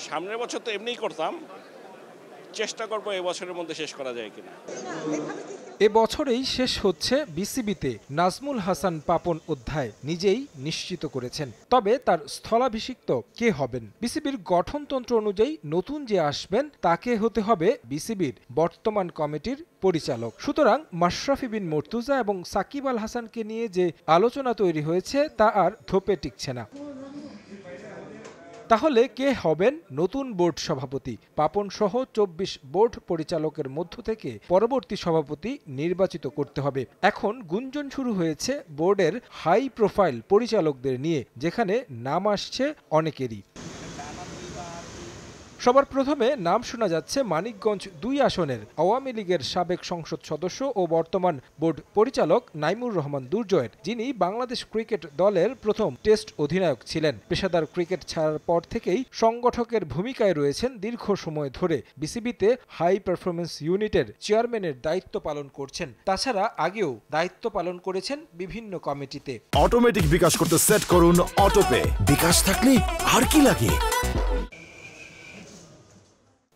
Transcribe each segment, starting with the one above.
সামনের বছর তো এমনিই করতাম, চেষ্টা করবো এবছরের মধ্যে শেষ করা যায় কিনা। এ বছরেই শেষ হচ্ছে বিসিবিতে নাজমুল হাসান পাপন অধ্যায় নিজেই নিশ্চিত করেছেন। তবে তার স্থলাভিষিক্ত কে হবেন? বিসিবির গঠনতন্ত্র অনুযায়ী নতুন যে আসবেন তাকে হতে হবে বিসিবির বর্তমান কমিটির পরিচালক। সুতরাং মাশরাফি বিন মুর্তজা এবং সাকিব আল হাসানকে নিয়ে যে আলোচনা তৈরি হয়েছে তা আর ধোপে টিকছে না। তাহলে কে হবেন নতুন বোর্ড সভাপতি? পাপন সহ ২৪ বোর্ড পরিচালকের মধ্য থেকে পরবর্তী সভাপতি নির্বাচিত করতে হবে। এখন গুঞ্জন শুরু হয়েছে বোর্ডের হাই প্রোফাইল পরিচালকদের নিয়ে, যেখানে নাম আসছে অনেকেরই। সবার প্রথমে নাম শোনা যাচ্ছে মানিকগঞ্জ ২ আসনের আওয়ামী লীগের সাবেক সংসদ সদস্য ও বর্তমান বোর্ড পরিচালক নাইমুর রহমান দুর্জয়ের, যিনি বাংলাদেশ ক্রিকেট দলের প্রথম টেস্ট অধিনায়ক ছিলেন। পেশাদার ক্রিকেট ছাড়ার পর থেকেই সংগঠকের ভূমিকায় রয়েছেন দীর্ঘ সময় ধরে। বিসিবিতে হাই পারফরমেন্স ইউনিটের চেয়ারম্যানের দায়িত্ব পালন করছেন। তাছাড়া আগেও দায়িত্ব পালন করেছেন বিভিন্ন কমিটিতে। অটোমেটিক বিকাশ করতে সেট করুন অটোপে। বিকাশ থাকলে আর কি লাগে।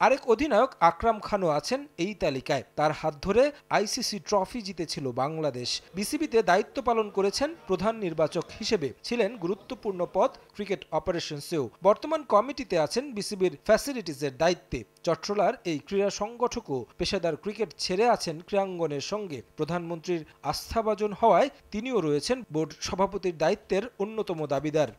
আরেক অধিনায়ক আকরাম খানও আছেন এই তালিকায়। তার হাত ধরে আইসিসি ট্রফি জিতেছিল বাংলাদেশ। বিসিবিতে দায়িত্ব পালন করেছেন প্রধান নির্বাচক হিসেবে, ছিলেন গুরুত্বপূর্ণ পদ ক্রিকেট অপারেশনসেও। বর্তমান কমিটিতে আছেন বিসিবির ফ্যাসিলিটিসের দায়িত্বে। চট্টলার এই ক্রীড়া সংগঠকও পেশাদার ক্রিকেট ছেড়ে আছেন ক্রীড়াঙ্গনের সঙ্গে। প্রধানমন্ত্রীর আস্থাভাজন হওয়ায় তিনিও রয়েছেন বোর্ড সভাপতির দায়িত্বের অন্যতম দাবিদার।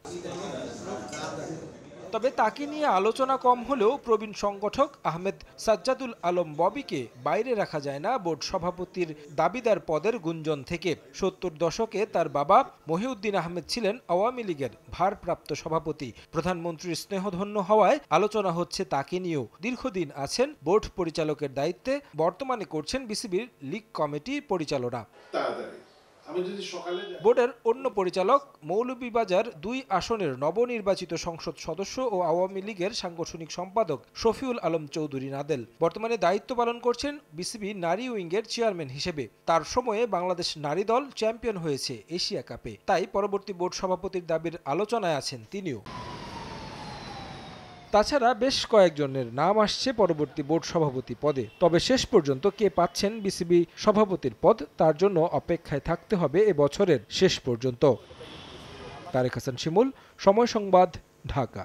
তবে তাকে নিয়ে আলোচনা কম হলেও প্রবীণ সংগঠক আহমেদ সাজ্জাদুল আলম ববিকে বাইরে রাখা যায় না বোর্ড সভাপতির দাবিদার পদের গুঞ্জন থেকে। ৭০ দশকে তার বাবা মহিউদ্দিন আহমেদ ছিলেন আওয়ামী লীগের ভারপ্রাপ্ত সভাপতি। প্রধানমন্ত্রীর স্নেহধন্য হওয়ায় আলোচনা হচ্ছে তাকে নিয়েও। দীর্ঘদিন আছেন বোর্ড পরিচালকের দায়িত্বে, বর্তমানে করছেন বিসিবির লীগ কমিটি পরিচালনা। বোর্ডের অন্য পরিচালক মৌলভীবাজার ২ আসনের নবনির্বাচিত সংসদ সদস্য ও আওয়ামী লীগের সাংগঠনিক সম্পাদক শফিউল আলম চৌধুরী নাদেল বর্তমানে দায়িত্ব পালন করছেন বিসিবি নারী উইংয়ের চেয়ারম্যান হিসেবে। তার সময়ে বাংলাদেশ নারী দল চ্যাম্পিয়ন হয়েছে এশিয়া কাপে, তাই পরবর্তী বোর্ড সভাপতির দাবির আলোচনায় আছেন তিনিও। তাছাড়া বেশ কয়েকজনের নাম আসছে পরবর্তী বোর্ড সভাপতি পদে। তবে শেষ পর্যন্ত কে পাচ্ছেন বিসিবি সভাপতির পদ, তার জন্য অপেক্ষায় থাকতে হবে এ বছরের শেষ পর্যন্ত। তারেক হাসান শিমুল, সময় সংবাদ, ঢাকা।